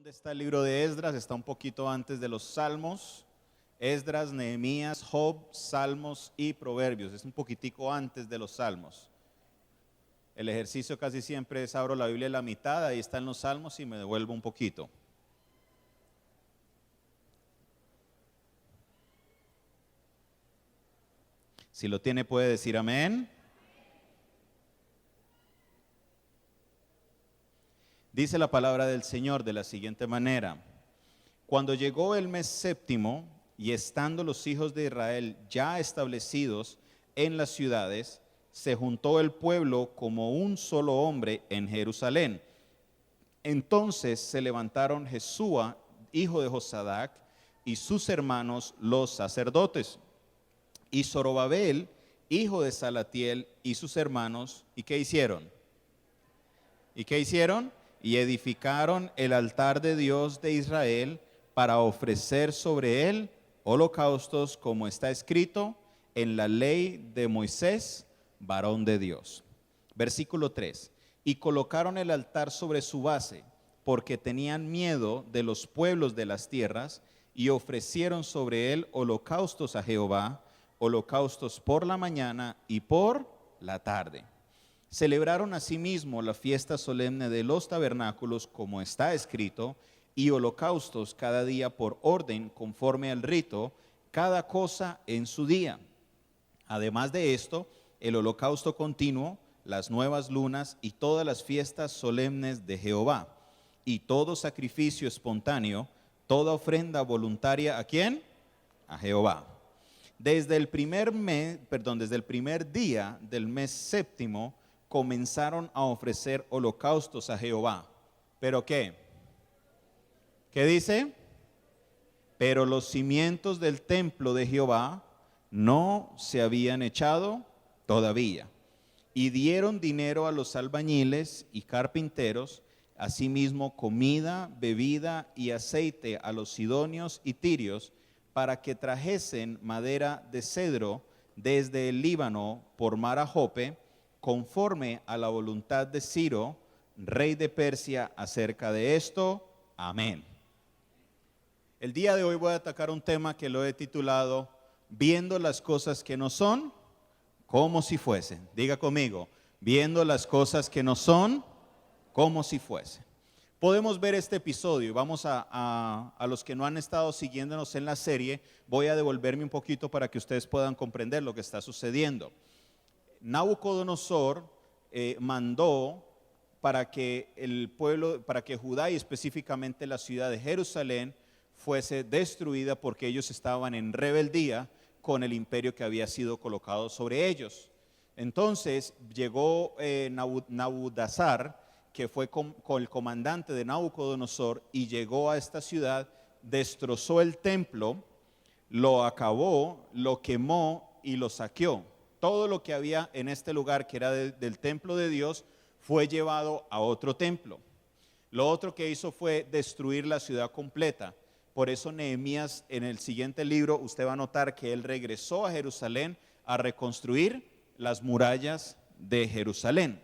¿Dónde está el libro de Esdras? Está un poquito antes de los Salmos. Esdras, Nehemías, Job, Salmos y Proverbios. Es un poquitico antes de los Salmos. El ejercicio casi siempre es abro la Biblia a la mitad, ahí están los Salmos y me devuelvo un poquito. Si lo tiene puede decir amén. Dice la palabra del Señor de la siguiente manera: cuando llegó el mes séptimo y estando los hijos de Israel ya establecidos en las ciudades, se juntó el pueblo como un solo hombre en Jerusalén. Entonces se levantaron Jesúa, hijo de Josadac, y sus hermanos los sacerdotes, y Zorobabel, hijo de Salatiel, y sus hermanos. ¿Y qué hicieron? ¿Y qué hicieron? Y edificaron el altar de Dios de Israel para ofrecer sobre él holocaustos, como está escrito en la ley de Moisés, varón de Dios. Versículo 3. Y colocaron el altar sobre su base, porque tenían miedo de los pueblos de las tierras, y ofrecieron sobre él holocaustos a Jehová, holocaustos por la mañana y por la tarde. Celebraron asimismo la fiesta solemne de los tabernáculos, como está escrito, y holocaustos cada día por orden, conforme al rito, cada cosa en su día. Además de esto, el holocausto continuo, las nuevas lunas y todas las fiestas solemnes de Jehová, y todo sacrificio espontáneo, toda ofrenda voluntaria, ¿a quién? A Jehová. Desde el primer día del mes séptimo comenzaron a ofrecer holocaustos a Jehová. ¿Pero qué? ¿Qué dice? Pero los cimientos del templo de Jehová no se habían echado todavía. Y dieron dinero a los albañiles y carpinteros, asimismo comida, bebida y aceite a los sidonios y tirios, para que trajesen madera de cedro desde el Líbano por mar a Jope, conforme a la voluntad de Ciro, rey de Persia, acerca de esto. Amén. El día de hoy voy a atacar un tema que lo he titulado Viendo las cosas que no son como si fuesen. Diga conmigo, viendo las cosas que no son como si fuesen. Podemos ver este episodio y vamos a los que no han estado siguiéndonos en la serie, voy a devolverme un poquito para que ustedes puedan comprender lo que está sucediendo. Nabucodonosor mandó para que el pueblo, para que Judá y específicamente la ciudad de Jerusalén fuese destruida, porque ellos estaban en rebeldía con el imperio que había sido colocado sobre ellos. Entonces llegó Nabudazar, que fue con el comandante de Nabucodonosor, y llegó a esta ciudad, destrozó el templo, lo acabó, lo quemó y lo saqueó. Todo lo que había en este lugar, que era del templo de Dios, fue llevado a otro templo. Lo otro que hizo fue destruir la ciudad completa. Por eso Nehemías, en el siguiente libro, usted va a notar que él regresó a Jerusalén a reconstruir las murallas de Jerusalén.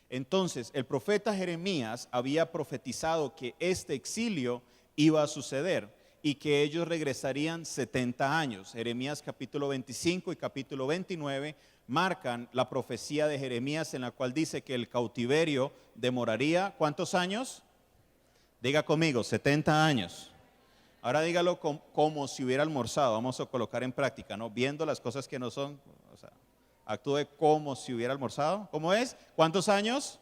Entonces, el profeta Jeremías había profetizado que este exilio iba a suceder y que ellos regresarían 70 años. Jeremías capítulo 25 y capítulo 29 marcan la profecía de Jeremías, en la cual dice que el cautiverio demoraría, ¿cuántos años? Diga conmigo, 70 años. Ahora dígalo como si hubiera almorzado. Vamos a colocar en práctica, ¿no? Viendo las cosas que no son, o sea, actúe como si hubiera almorzado. ¿Cómo es? ¿Cuántos años?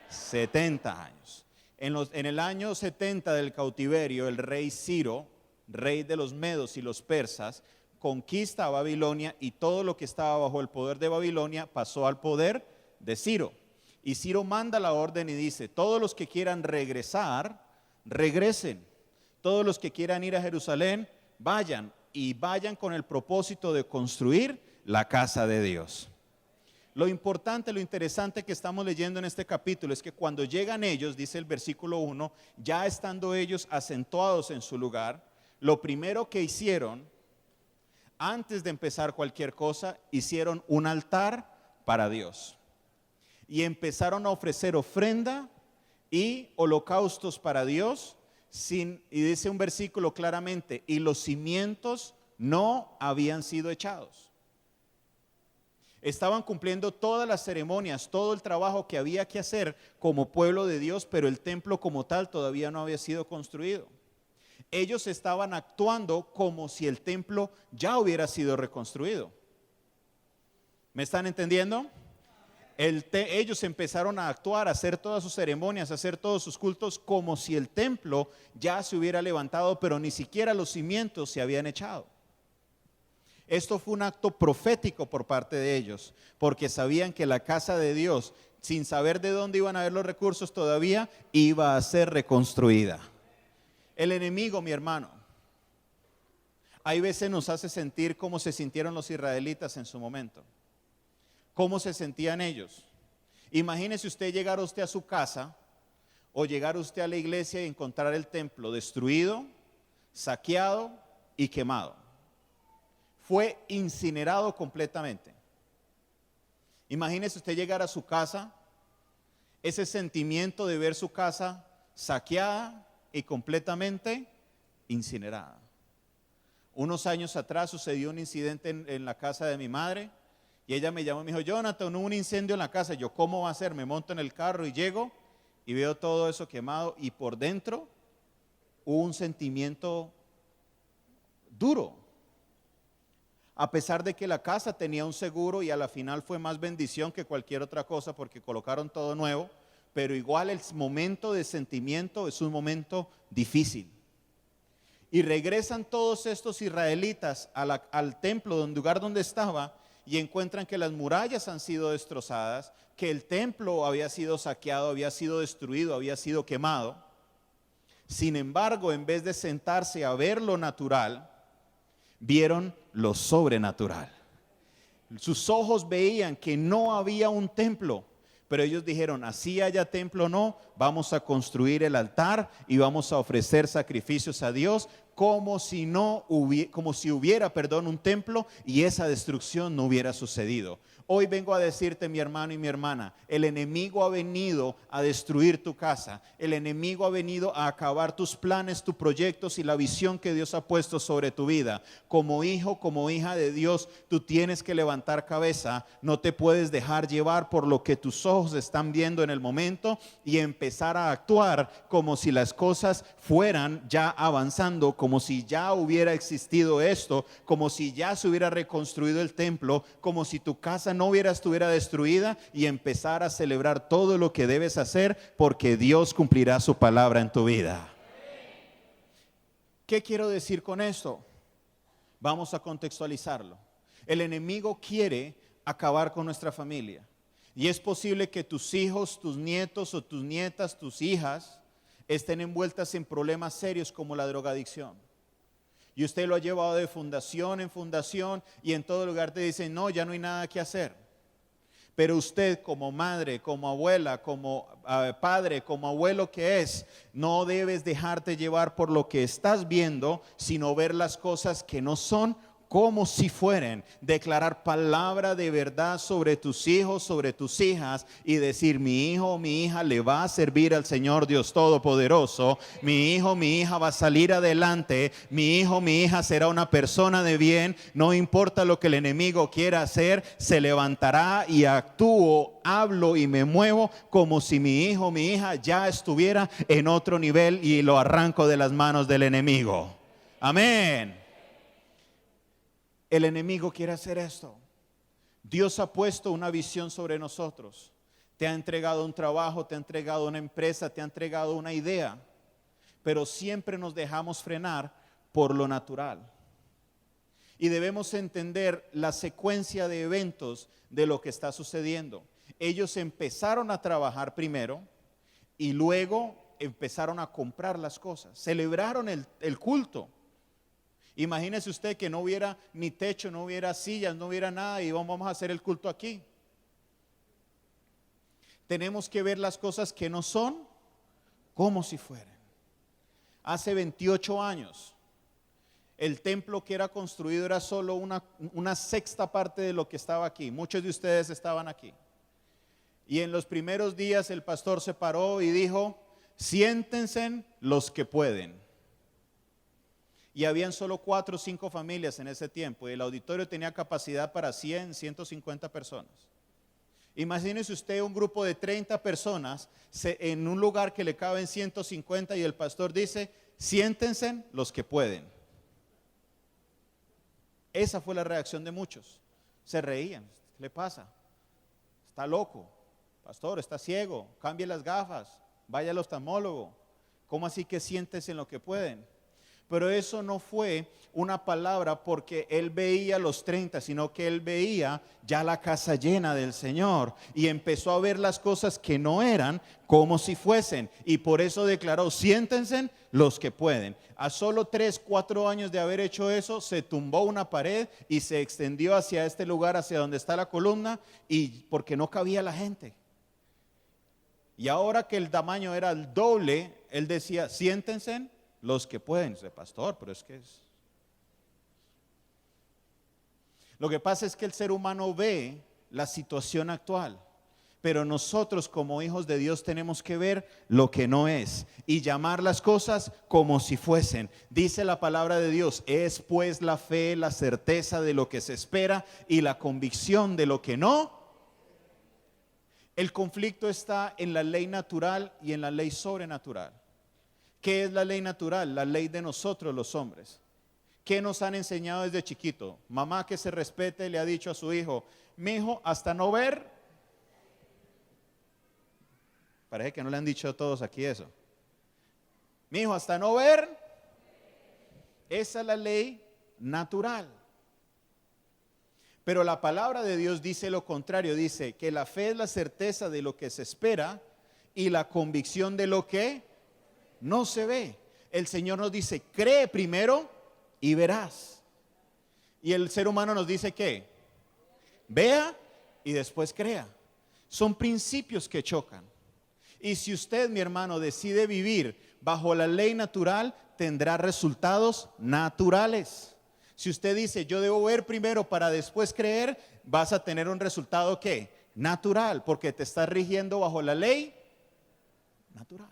70 años. En el año 70 del cautiverio, el rey Ciro, rey de los medos y los persas, conquista a Babilonia, y todo lo que estaba bajo el poder de Babilonia pasó al poder de Ciro. Y Ciro manda la orden y dice: todos los que quieran regresar, regresen. Todos los que quieran ir a Jerusalén, vayan, y vayan con el propósito de construir la casa de Dios. Lo importante, lo interesante que estamos leyendo en este capítulo es que cuando llegan ellos, dice el versículo 1, ya estando ellos asentados en su lugar, lo primero que hicieron, antes de empezar cualquier cosa, hicieron un altar para Dios. Y empezaron a ofrecer ofrenda y holocaustos para Dios, y dice un versículo claramente, y los cimientos no habían sido echados. Estaban cumpliendo todas las ceremonias, todo el trabajo que había que hacer como pueblo de Dios, pero el templo como tal todavía no había sido construido. Ellos estaban actuando como si el templo ya hubiera sido reconstruido. ¿Me están entendiendo? Ellos empezaron a actuar, a hacer todas sus ceremonias, a hacer todos sus cultos como si el templo ya se hubiera levantado, pero ni siquiera los cimientos se habían echado. Esto fue un acto profético por parte de ellos, porque sabían que la casa de Dios, sin saber de dónde iban a haber los recursos todavía, iba a ser reconstruida. El enemigo, mi hermano, hay veces nos hace sentir cómo se sintieron los israelitas en su momento. ¿Cómo se sentían ellos? Imagínese usted llegar usted a su casa o llegar usted a la iglesia y encontrar el templo destruido, saqueado y quemado. Fue incinerado completamente. Imagínese usted llegar a su casa, ese sentimiento de ver su casa saqueada y completamente incinerada. Unos años atrás sucedió un incidente en la casa de mi madre y ella me llamó y me dijo, Jonathan, hubo un incendio en la casa. Yo, ¿cómo va a ser? Me monto en el carro y llego y veo todo eso quemado y por dentro hubo un sentimiento duro. A pesar de que la casa tenía un seguro y a la final fue más bendición que cualquier otra cosa porque colocaron todo nuevo, pero igual el momento de sentimiento es un momento difícil. Y regresan todos estos israelitas al templo, lugar donde estaba, y encuentran que las murallas han sido destrozadas, que el templo había sido saqueado, había sido destruido, había sido quemado. Sin embargo, en vez de sentarse a ver lo natural, vieron lo sobrenatural. Sus ojos veían que no había un templo, pero ellos dijeron, así haya templo o no, vamos a construir el altar y vamos a ofrecer sacrificios a Dios como si hubiera un templo y esa destrucción no hubiera sucedido. Hoy vengo a decirte, mi hermano y mi hermana, el enemigo ha venido a destruir tu casa, el enemigo ha venido a acabar tus planes, tus proyectos y la visión que Dios ha puesto sobre tu vida. Como hijo, como hija de Dios, tú tienes que levantar cabeza, no te puedes dejar llevar por lo que tus ojos están viendo en el momento y empezar a actuar como si las cosas fueran ya avanzando, como si ya hubiera existido esto, como si ya se hubiera reconstruido el templo, como si tu casa no estuviera destruida y empezar a celebrar todo lo que debes hacer porque Dios cumplirá su palabra en tu vida. ¿Qué quiero decir con esto? Vamos a contextualizarlo. El enemigo quiere acabar con nuestra familia y es posible que tus hijos, tus nietos o tus nietas, tus hijas estén envueltas en problemas serios como la drogadicción. Y usted lo ha llevado de fundación en fundación y en todo lugar te dicen, no, ya no hay nada que hacer. Pero usted como madre, como abuela, como padre, como abuelo que es, no debes dejarte llevar por lo que estás viendo, sino ver las cosas que no son como si fueran, declarar palabra de verdad sobre tus hijos, sobre tus hijas y decir, mi hijo o mi hija le va a servir al Señor Dios Todopoderoso, mi hijo o mi hija va a salir adelante, mi hijo o mi hija será una persona de bien, no importa lo que el enemigo quiera hacer, se levantará y actúo, hablo y me muevo como si mi hijo o mi hija ya estuviera en otro nivel y lo arranco de las manos del enemigo. Amén. El enemigo quiere hacer esto. Dios ha puesto una visión sobre nosotros. Te ha entregado un trabajo, te ha entregado una empresa, te ha entregado una idea. Pero siempre nos dejamos frenar por lo natural. Y debemos entender la secuencia de eventos de lo que está sucediendo. Ellos empezaron a trabajar primero y luego empezaron a comprar las cosas. Celebraron el culto. Imagínese usted que no hubiera ni techo, no hubiera sillas, no hubiera nada y vamos a hacer el culto aquí. Tenemos que ver las cosas que no son como si fueran. Hace 28 años, el templo que era construido era solo una sexta parte de lo que estaba aquí. Muchos de ustedes estaban aquí. Y en los primeros días el pastor se paró y dijo, siéntense los que pueden. Y habían solo 4 o 5 familias en ese tiempo, y el auditorio tenía capacidad para 100, 150 personas. Imagínese usted un grupo de 30 personas en un lugar que le caben 150 y el pastor dice, siéntense los que pueden. Esa fue la reacción de muchos. Se reían. ¿Qué le pasa? Está loco. Pastor, está ciego. Cambie las gafas. Vaya al oftalmólogo. ¿Cómo así que siéntense en lo que pueden? Pero eso no fue una palabra porque él veía los 30, sino que él veía ya la casa llena del Señor y empezó a ver las cosas que no eran como si fuesen. Y por eso declaró, siéntense los que pueden. A solo 3, 4 años de haber hecho eso, se tumbó una pared y se extendió hacia este lugar, hacia donde está la columna, y porque no cabía la gente. Y ahora que el tamaño era el doble, él decía, siéntense los que pueden. Dice, pastor, pero es que es... Lo que pasa es que el ser humano ve la situación actual, pero nosotros como hijos de Dios tenemos que ver lo que no es y llamar las cosas como si fuesen. Dice la palabra de Dios, es pues la fe, la certeza de lo que se espera y la convicción de lo que no. El conflicto está en la ley natural y en la ley sobrenatural. ¿Qué es la ley natural? La ley de nosotros los hombres. ¿Qué nos han enseñado desde chiquito? Mamá que se respete le ha dicho a su hijo, mi hijo, hasta no ver. Parece que no le han dicho a todos aquí eso. Mi hijo, hasta no ver. Esa es la ley natural. Pero la palabra de Dios dice lo contrario, dice que la fe es la certeza de lo que se espera y la convicción de lo que no se ve. El Señor nos dice, cree primero y verás. Y el ser humano nos dice que vea y después crea. Son principios que chocan. Y si usted, mi hermano, decide vivir bajo la ley natural, tendrá resultados naturales. Si usted dice, yo debo ver primero para después creer, vas a tener un resultado ¿qué? Natural, porque te estás rigiendo bajo la ley natural.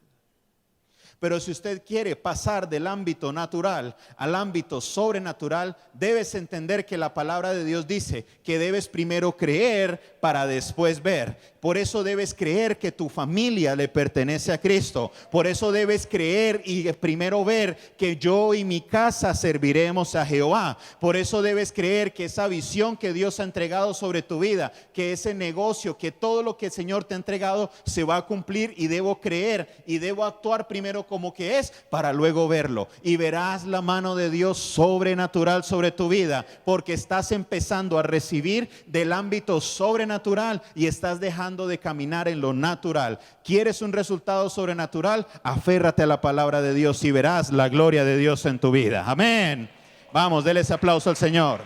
Pero si usted quiere pasar del ámbito natural al ámbito sobrenatural, debes entender que la palabra de Dios dice que debes primero creer para después ver. Por eso debes creer que tu familia le pertenece a Cristo. Por eso debes creer y primero ver que yo y mi casa serviremos a Jehová. Por eso debes creer que esa visión que Dios ha entregado sobre tu vida, que ese negocio, que todo lo que el Señor te ha entregado se va a cumplir, y debo creer y debo actuar primero como que es para luego verlo. Y verás la mano de Dios sobrenatural sobre tu vida, porque estás empezando a recibir del ámbito sobrenatural y estás dejando de caminar en lo natural. ¿Quieres un resultado sobrenatural? Aférrate a la palabra de Dios y verás la gloria de Dios en tu vida. Amén. Vamos, denle ese aplauso al Señor.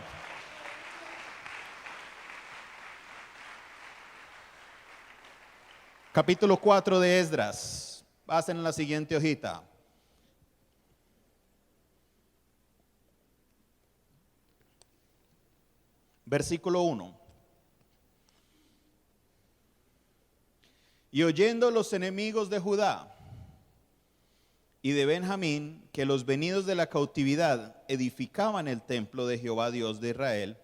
Capítulo 4 de Esdras. Pasen en la siguiente hojita. Versículo 1. Y oyendo los enemigos de Judá y de Benjamín que los venidos de la cautividad edificaban el templo de Jehová Dios de Israel,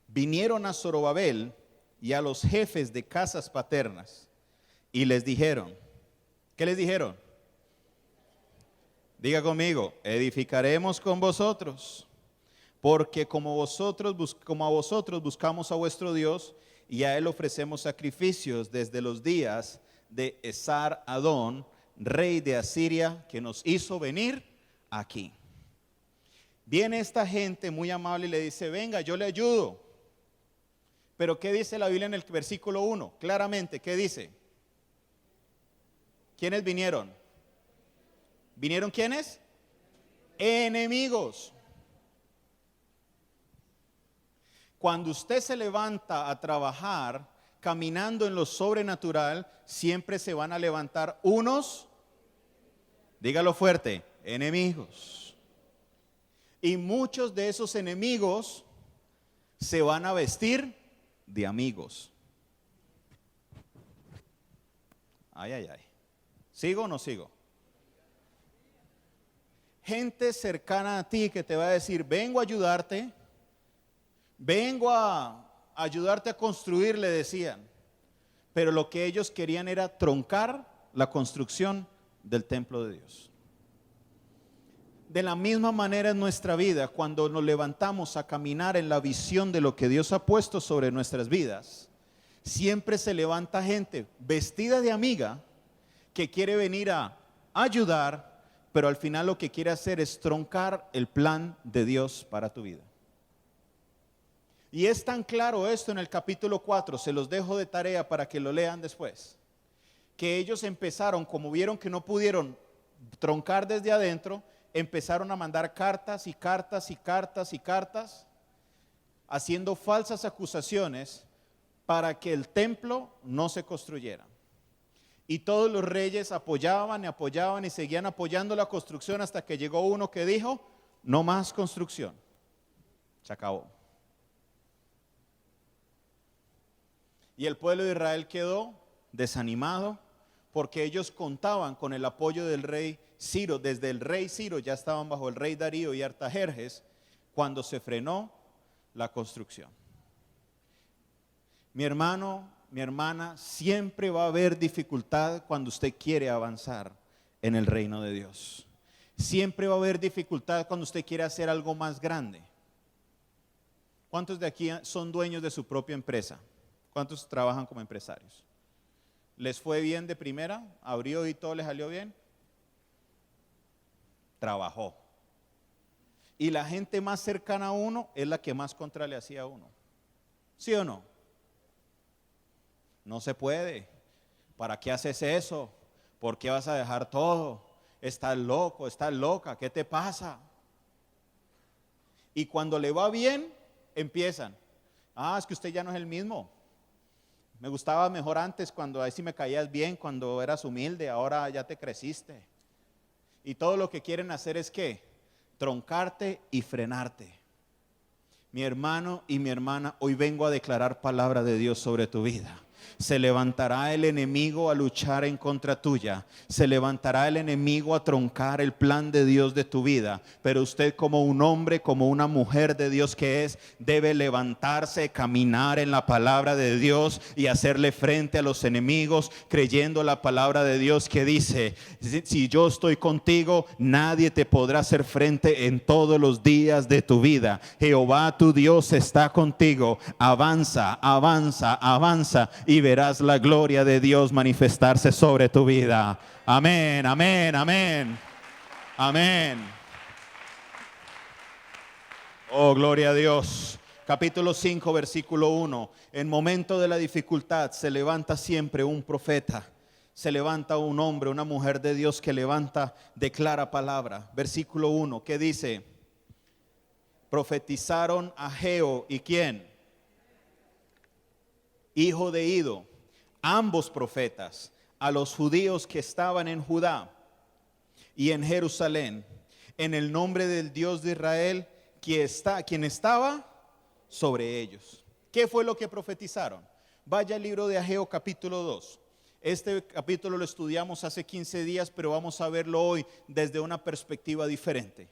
vinieron a Zorobabel y a los jefes de casas paternas y les dijeron, ¿qué les dijeron? Diga conmigo, edificaremos con vosotros, porque como a vosotros buscamos a vuestro Dios, y a él ofrecemos sacrificios desde los días de Esar-Adón, rey de Asiria, que nos hizo venir aquí. Viene esta gente muy amable y le dice, venga, yo le ayudo. Pero ¿qué dice la Biblia en el versículo 1? Claramente, ¿qué dice? ¿Quiénes vinieron? ¿Vinieron quiénes? Enemigos. Cuando usted se levanta a trabajar caminando en lo sobrenatural, siempre se van a levantar unos, dígalo fuerte, enemigos. Y muchos de esos enemigos se van a vestir de amigos. Ay, ay, ay. ¿Sigo o no sigo? Gente cercana a ti que te va a decir, vengo a ayudarte, vengo a ayudarte a construir, le decían. Pero lo que ellos querían era truncar la construcción del templo de Dios. De la misma manera en nuestra vida, cuando nos levantamos a caminar en la visión de lo que Dios ha puesto sobre nuestras vidas, siempre se levanta gente vestida de amiga que quiere venir a ayudar, pero al final lo que quiere hacer es truncar el plan de Dios para tu vida. Y es tan claro esto en el capítulo 4, se los dejo de tarea para que lo lean después, que ellos empezaron, como vieron que no pudieron truncar desde adentro, empezaron a mandar cartas y cartas y cartas y cartas, haciendo falsas acusaciones para que el templo no se construyera. Y todos los reyes apoyaban y apoyaban y seguían apoyando la construcción hasta que llegó uno que dijo, no más construcción. Se acabó. Y el pueblo de Israel quedó desanimado porque ellos contaban con el apoyo del rey Ciro. Desde el rey Ciro ya estaban bajo el rey Darío y Artajerjes cuando se frenó la construcción. Mi hermano, mi hermana, siempre va a haber dificultad cuando usted quiere avanzar en el reino de Dios. Siempre va a haber dificultad cuando usted quiere hacer algo más grande. ¿Cuántos de aquí son dueños de su propia empresa? ¿Cuántos trabajan como empresarios? ¿Les fue bien de primera? ¿Abrió y todo les salió bien? Trabajó. Y la gente más cercana a uno es la que más contra le hacía a uno. ¿Sí o no? No se puede. ¿Para qué haces eso? ¿Por qué vas a dejar todo? Estás loco, estás loca, ¿qué te pasa? Y cuando le va bien, empiezan. Es que usted ya no es el mismo. Me gustaba mejor antes, cuando ahí sí me caías bien, cuando eras humilde, ahora ya te creciste. Y todo lo que quieren hacer es ¿qué? Troncarte y frenarte. Mi hermano y mi hermana, hoy vengo a declarar palabra de Dios sobre tu vida. Se levantará el enemigo a luchar en contra tuya. Se levantará el enemigo a truncar el plan de Dios de tu vida. Pero usted, como un hombre, como una mujer de Dios que es, debe levantarse, caminar en la palabra de Dios y hacerle frente a los enemigos, creyendo la palabra de Dios que dice, si yo estoy contigo, nadie te podrá hacer frente en todos los días de tu vida. Jehová tu Dios está contigo. Avanza, avanza, avanza y verás la gloria de Dios manifestarse sobre tu vida. Amén, amén, amén. Amén. Oh, gloria a Dios. Capítulo 5, versículo 1. En momento de la dificultad se levanta siempre un profeta. Se levanta un hombre, una mujer de Dios que levanta, declara palabra. Versículo 1, ¿qué dice? Profetizaron Ageo y ¿quién? Hijo de Ido, ambos profetas, a los judíos que estaban en Judá y en Jerusalén, en el nombre del Dios de Israel, quien estaba sobre ellos. ¿Qué fue lo que profetizaron? Vaya al libro de Ageo capítulo 2. Este capítulo lo estudiamos hace 15 días, pero vamos a verlo hoy desde una perspectiva diferente.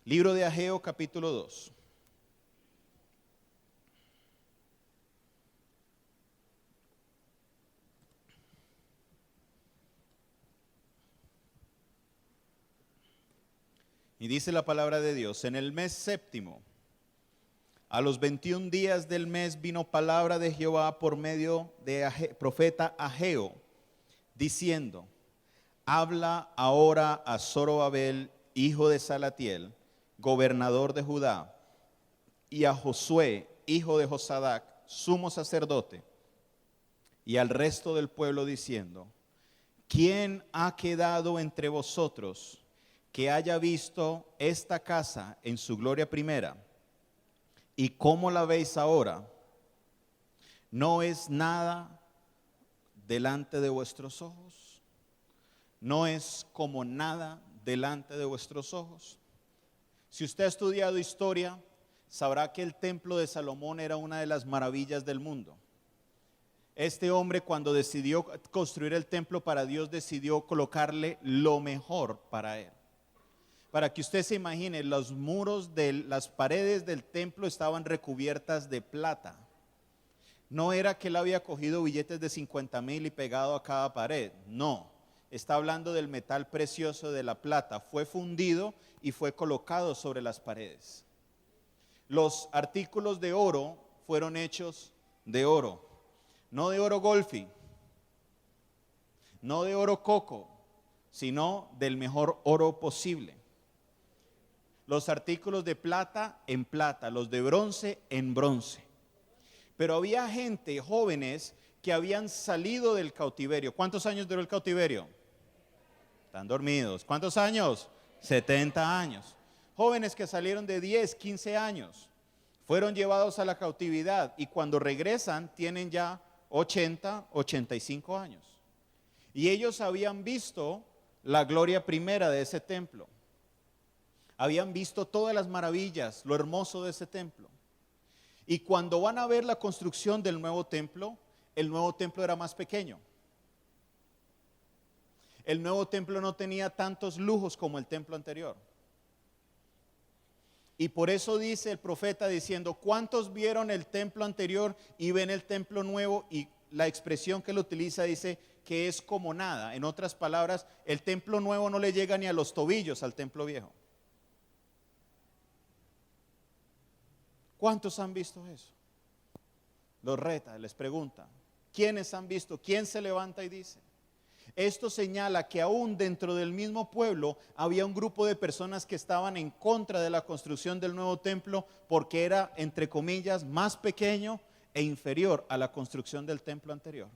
Libro de Ageo capítulo 2. Y dice la palabra de Dios, en el mes séptimo, a los 21 días del mes vino palabra de Jehová por medio de profeta Ageo, diciendo, habla ahora a Zorobabel, hijo de Salatiel, gobernador de Judá, y a Josué, hijo de Josadac, sumo sacerdote, y al resto del pueblo diciendo, ¿quién ha quedado entre vosotros que haya visto esta casa en su gloria primera? ¿Y cómo la veis ahora? ¿No es nada delante de vuestros ojos? ¿No es como nada delante de vuestros ojos? Si usted ha estudiado historia, sabrá que el templo de Salomón era una de las maravillas del mundo. Este hombre, cuando decidió construir el templo para Dios, decidió colocarle lo mejor para él. Para que usted se imagine, los muros de las paredes del templo estaban recubiertas de plata. No era que él había cogido billetes de 50,000 y pegado a cada pared. No, está hablando del metal precioso de la plata. Fue fundido y fue colocado sobre las paredes. Los artículos de oro fueron hechos de oro. No de oro golfi, no de oro coco, sino del mejor oro posible. Los artículos de plata en plata, los de bronce en bronce. Pero había gente, jóvenes, que habían salido del cautiverio. ¿Cuántos años duró el cautiverio? Están dormidos. ¿Cuántos años? 70 años. Jóvenes que salieron de 10, 15 años. Fueron llevados a la cautividad y cuando regresan tienen ya 80, 85 años. Y ellos habían visto la gloria primera de ese templo. Habían visto todas las maravillas, lo hermoso de ese templo. Y cuando van a ver la construcción del nuevo templo, el nuevo templo era más pequeño. El nuevo templo no tenía tantos lujos como el templo anterior. Y por eso dice el profeta diciendo, ¿cuántos vieron el templo anterior y ven el templo nuevo? Y la expresión que él utiliza dice que es como nada. En otras palabras, el templo nuevo no le llega ni a los tobillos al templo viejo. ¿Cuántos han visto eso? Los reta, les pregunta, ¿quiénes han visto? ¿Quién se levanta y dice? Esto señala que aún dentro del mismo pueblo había un grupo de personas que estaban en contra de la construcción del nuevo templo porque era, entre comillas, más pequeño e inferior a la construcción del templo anterior.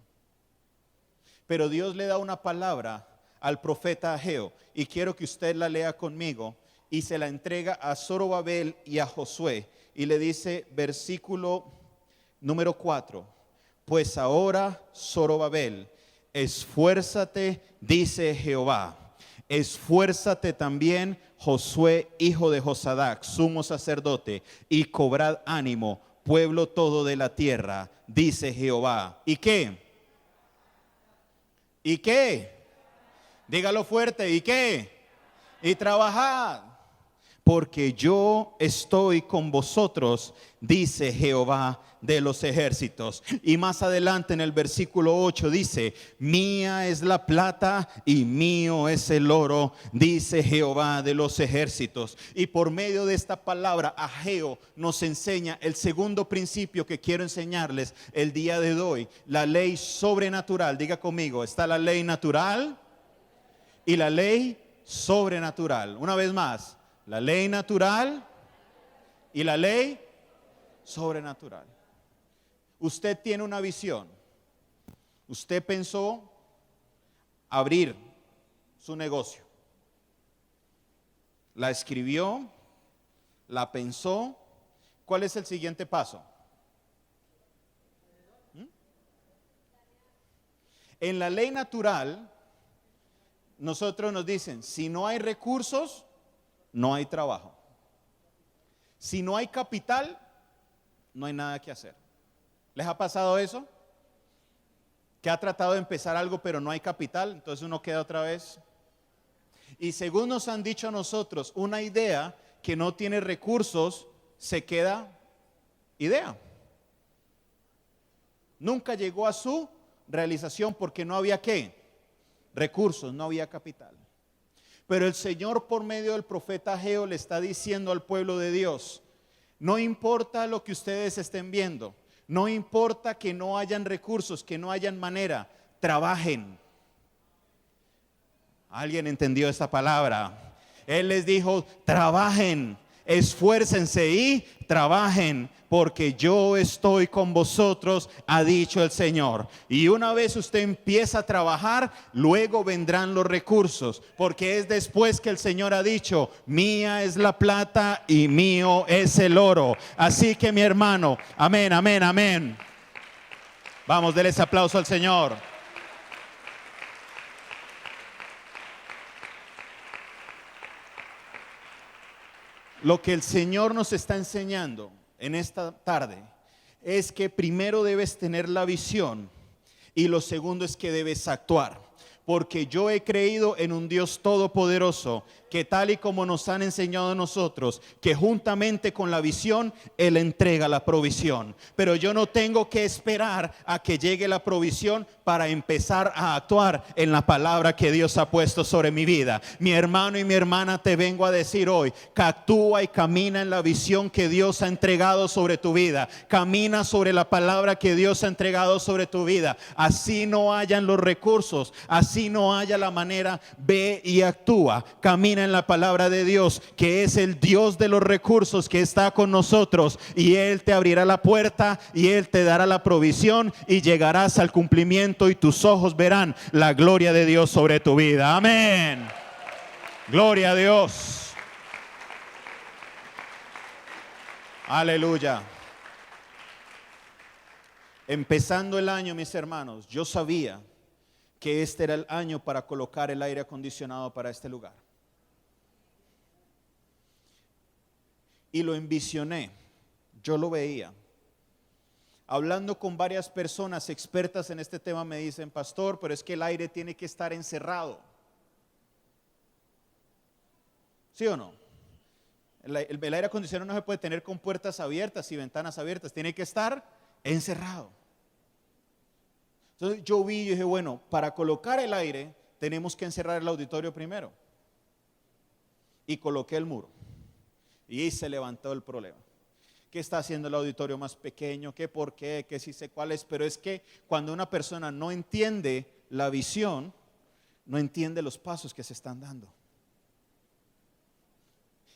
Pero Dios le da una palabra al profeta Ageo y quiero que usted la lea conmigo y se la entrega a Zorobabel y a Josué y le dice versículo número 4, pues ahora Zorobabel, esfuérzate, dice Jehová, esfuérzate también Josué, hijo de Josadac, sumo sacerdote, y cobrad ánimo, pueblo todo de la tierra, dice Jehová. ¿Y qué? ¿Y qué? Dígalo fuerte, ¿y qué? Y trabajad, porque yo estoy con vosotros, dice Jehová de los ejércitos. Y más adelante en el versículo 8 dice, mía es la plata y mío es el oro, dice Jehová de los ejércitos. Y por medio de esta palabra, Ageo nos enseña el segundo principio que quiero enseñarles el día de hoy, la ley sobrenatural. Diga conmigo, está la ley natural y la ley sobrenatural. Una vez más, la ley natural y la ley sobrenatural. Usted tiene una visión. Usted pensó abrir su negocio. La escribió, la pensó. ¿Cuál es el siguiente paso? En la ley natural, nosotros nos dicen, si no hay recursos, no hay trabajo. Si no hay capital, no hay nada que hacer. ¿Les ha pasado eso? Que ha tratado de empezar algo pero no hay capital, entonces uno queda otra vez. Y según nos han dicho a nosotros, una idea que no tiene recursos se queda idea. Nunca llegó a su realización porque no había ¿qué? Recursos, no había capital. Pero el Señor por medio del profeta Ageo le está diciendo al pueblo de Dios, no importa lo que ustedes estén viendo, no importa que no hayan recursos, que no hayan manera, trabajen. ¿Alguien entendió esta palabra? Él les dijo, trabajen, esfuércense y trabajen, porque yo estoy con vosotros, ha dicho el Señor. Y una vez usted empieza a trabajar, luego vendrán los recursos, porque es después que el Señor ha dicho, mía es la plata y mío es el oro. Así que mi hermano, amén, amén, amén. Vamos, denle ese aplauso al Señor. Lo que el Señor nos está enseñando en esta tarde es que primero debes tener la visión Y lo segundo es que debes actuar. Porque yo he creído en un Dios todopoderoso, que tal y como nos han enseñado a nosotros, que juntamente con la visión, Él entrega la provisión. Pero yo no tengo que esperar a que llegue la provisión para empezar a actuar en la palabra que Dios ha puesto sobre mi vida. Mi hermano y mi hermana, te vengo a decir hoy, que actúa y camina en la visión que Dios ha entregado sobre tu vida. Camina sobre la palabra que Dios ha entregado sobre tu vida. Así no hayan los recursos, así no haya la manera, ve y actúa. Camina en la palabra de Dios, que es el Dios de los recursos, que está con nosotros, y Él te abrirá la puerta y Él te dará la provisión y llegarás al cumplimiento y tus ojos verán la gloria de Dios sobre tu vida. Amén. Gloria a Dios. Aleluya. Empezando el año, mis hermanos, yo sabía que este era el año para colocar el aire acondicionado para este lugar. Y lo envisioné, yo lo veía. Hablando con varias personas expertas en este tema me dicen, pastor, pero es que el aire tiene que estar encerrado. ¿Sí o no? El aire acondicionado no se puede tener con puertas abiertas y ventanas abiertas, tiene que estar encerrado. Entonces yo vi y dije, bueno, para colocar el aire tenemos que encerrar el auditorio primero. Y coloqué el muro. Y ahí se levantó el problema. ¿Qué está haciendo el auditorio más pequeño? ¿Qué por qué? ¿Qué sí sé cuál es? Pero es que cuando una persona no entiende la visión, no entiende los pasos que se están dando.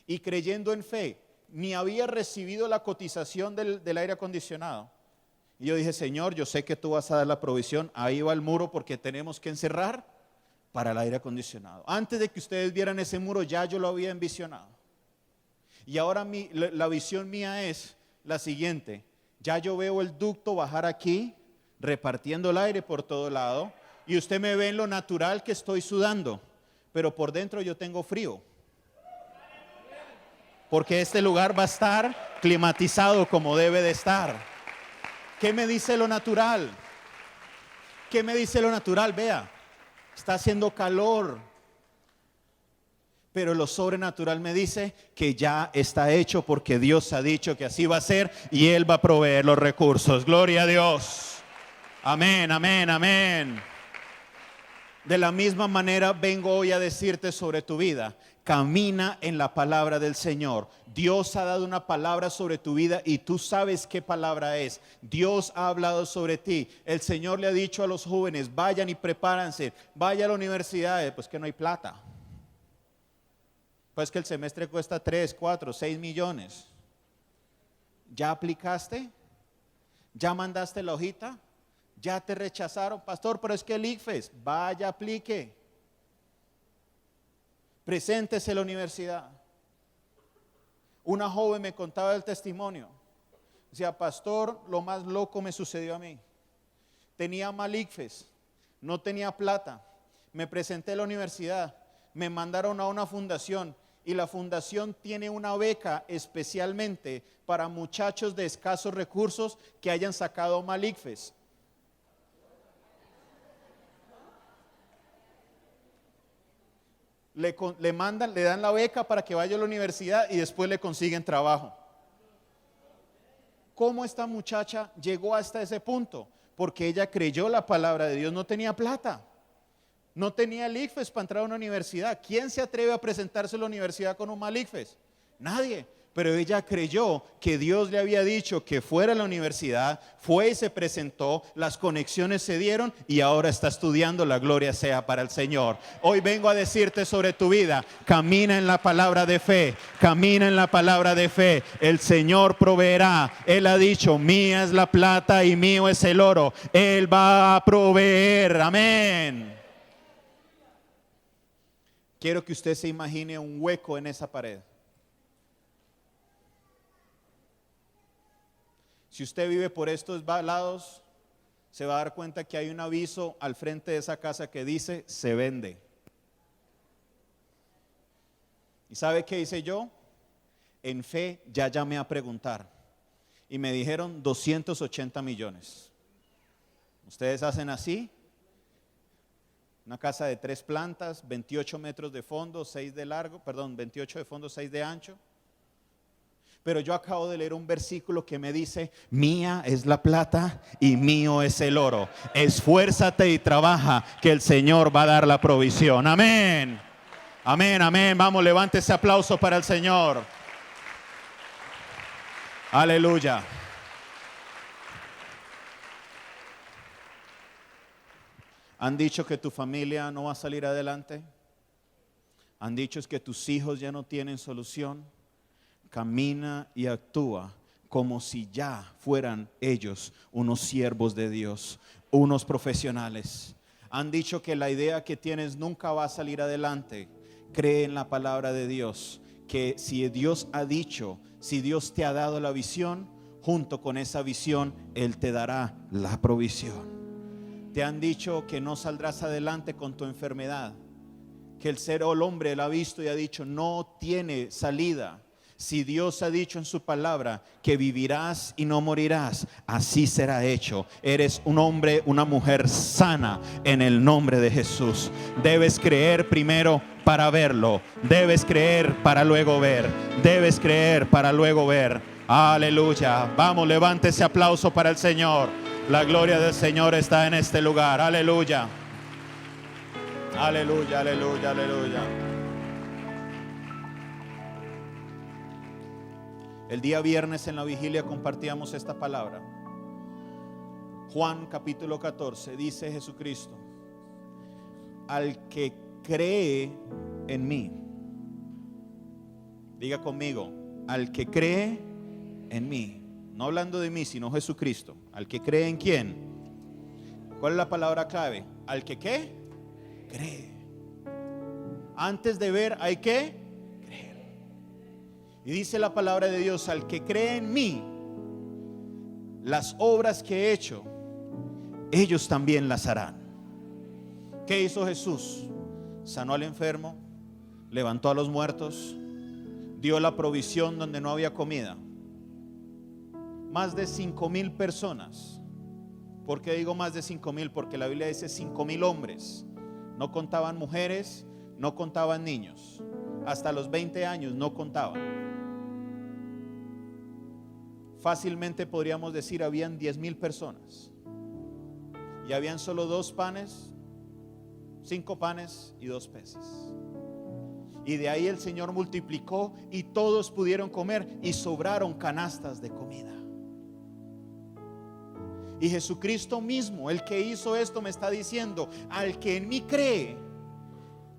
Y creyendo en fe, ni había recibido la cotización del aire acondicionado. Y yo dije, Señor, yo sé que tú vas a dar la provisión. Ahí va el muro porque tenemos que encerrar para el aire acondicionado. Antes de que ustedes vieran ese muro, ya yo lo había envisionado. Y ahora la visión mía es la siguiente. Ya yo veo el ducto bajar aquí, repartiendo el aire por todo lado. Y usted me ve en lo natural que estoy sudando. Pero por dentro yo tengo frío. Porque este lugar va a estar climatizado como debe de estar. ¿Qué me dice lo natural? ¿Qué me dice lo natural? Vea, está haciendo calor. Pero lo sobrenatural me dice que ya está hecho porque Dios ha dicho que así va a ser y Él va a proveer los recursos. Gloria a Dios. Amén, amén, amén. De la misma manera vengo hoy a decirte sobre tu vida. Camina en la palabra del Señor. Dios ha dado una palabra sobre tu vida y tú sabes qué palabra es. Dios ha hablado sobre ti. El Señor le ha dicho a los jóvenes, vayan y prepárense, vaya a la universidad. Pues que no hay plata. Pues que el semestre cuesta 3, 4, 6 millones. ¿Ya aplicaste? ¿Ya mandaste la hojita? ¿Ya te rechazaron? Pastor, pero es que el ICFES, vaya, aplique. Preséntese a la universidad. Una joven me contaba el testimonio. Decía, pastor, lo más loco me sucedió a mí. Tenía mal ICFES, no tenía plata. Me presenté a la universidad, me mandaron a una fundación y la fundación tiene una beca especialmente para muchachos de escasos recursos que hayan sacado mal ICFES. Le dan la beca para que vaya a la universidad y después le consiguen trabajo. ¿Cómo esta muchacha llegó hasta ese punto? Porque ella creyó la palabra de Dios, no tenía plata, no tenía el ICFES para entrar a una universidad. ¿Quién se atreve a presentarse a la universidad con un mal ICFES? Nadie. Pero ella creyó que Dios le había dicho que fuera a la universidad, fue y se presentó, las conexiones se dieron y ahora está estudiando. La gloria sea para el Señor. Hoy vengo a decirte sobre tu vida, camina en la palabra de fe, camina en la palabra de fe. El Señor proveerá. Él ha dicho, mía es la plata y mío es el oro. Él va a proveer. Amén. Quiero que usted se imagine un hueco en esa pared. Si usted vive por estos lados, se va a dar cuenta que hay un aviso al frente de esa casa que dice, se vende. ¿Y sabe qué hice yo? En fe ya llamé a preguntar. Y me dijeron 280 millones. Ustedes hacen así. Una casa de 3 plantas, 28 metros de fondo, 6 de largo, 28 de fondo, 6 de ancho. Pero yo acabo de leer un versículo que me dice: mía es la plata y mío es el oro. Esfuérzate y trabaja, que el Señor va a dar la provisión. Amén. Amén, amén. Vamos, levante ese aplauso para el Señor. Aleluya. ¿Han dicho que tu familia no va a salir adelante? ¿Han dicho que tus hijos ya no tienen solución? Camina y actúa como si ya fueran ellos unos siervos de Dios, unos profesionales. Han dicho que la idea que tienes nunca va a salir adelante. Cree en la palabra de Dios, que si Dios ha dicho, si Dios te ha dado la visión, junto con esa visión Él te dará la provisión. Te han dicho que no saldrás adelante con tu enfermedad, que el ser o el hombre lo ha visto y ha dicho no tiene salida. Si Dios ha dicho en su palabra que vivirás y no morirás, así será hecho. Eres un hombre, una mujer sana en el nombre de Jesús. Debes creer primero para verlo. Debes creer para luego ver. Debes creer para luego ver. Aleluya. Vamos, levante ese aplauso para el Señor. La gloria del Señor está en este lugar. Aleluya. Aleluya, aleluya, aleluya. El día viernes en la vigilia compartíamos esta palabra. Juan capítulo 14 dice Jesucristo: al que cree en mí. Diga conmigo: al que cree en mí. No hablando de mí, sino Jesucristo. Al que cree en quién. ¿Cuál es la palabra clave? Al que ¿qué? Cree. Antes de ver hay que creer. Y dice la palabra de Dios: al que cree en mí, las obras que he hecho, ellos también las harán. ¿Qué hizo Jesús? Sanó al enfermo, levantó a los muertos, dio la provisión donde no había comida. Más de 5,000 personas. ¿Por qué digo más de 5,000? Porque la Biblia dice 5,000 hombres. No contaban mujeres, no contaban niños. Hasta los 20 años no contaban. Fácilmente podríamos decir habían 10,000 personas. Y habían solo 2 panes, 5 panes y 2 peces. Y de ahí el Señor multiplicó y todos pudieron comer y sobraron canastas de comida. Y Jesucristo mismo, el que hizo esto, me está diciendo: al que en mí cree,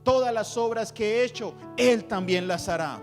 todas las obras que he hecho, Él también las hará.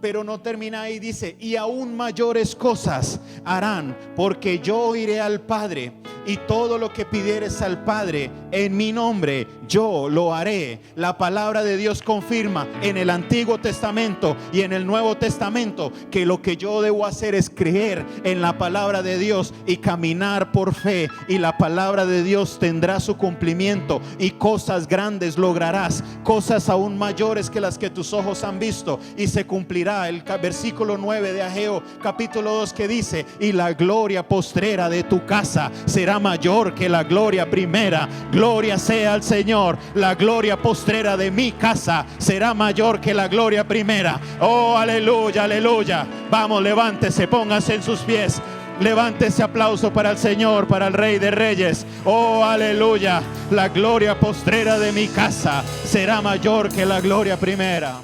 Pero no termina ahí, dice: y aún mayores cosas harán, porque yo iré al Padre, y todo lo que pidieres al Padre en mi nombre, yo lo haré. La palabra de Dios confirma en el Antiguo Testamento y en el Nuevo Testamento que lo que yo debo hacer es creer en la palabra de Dios y caminar por fe, y la palabra de Dios tendrá su cumplimiento, y cosas grandes lograrás, cosas aún mayores que las que tus ojos han visto, y se cumplirá el versículo 9 de Ageo capítulo 2 que dice: y la gloria postrera de tu casa será mayor que la gloria primera. Gloria sea al Señor. La gloria postrera de mi casa será mayor que la gloria primera. Oh, aleluya, aleluya. Vamos, levántese, póngase en sus pies. Levante ese aplauso para el Señor, para el Rey de Reyes. Oh, aleluya. La gloria postrera de mi casa será mayor que la gloria primera.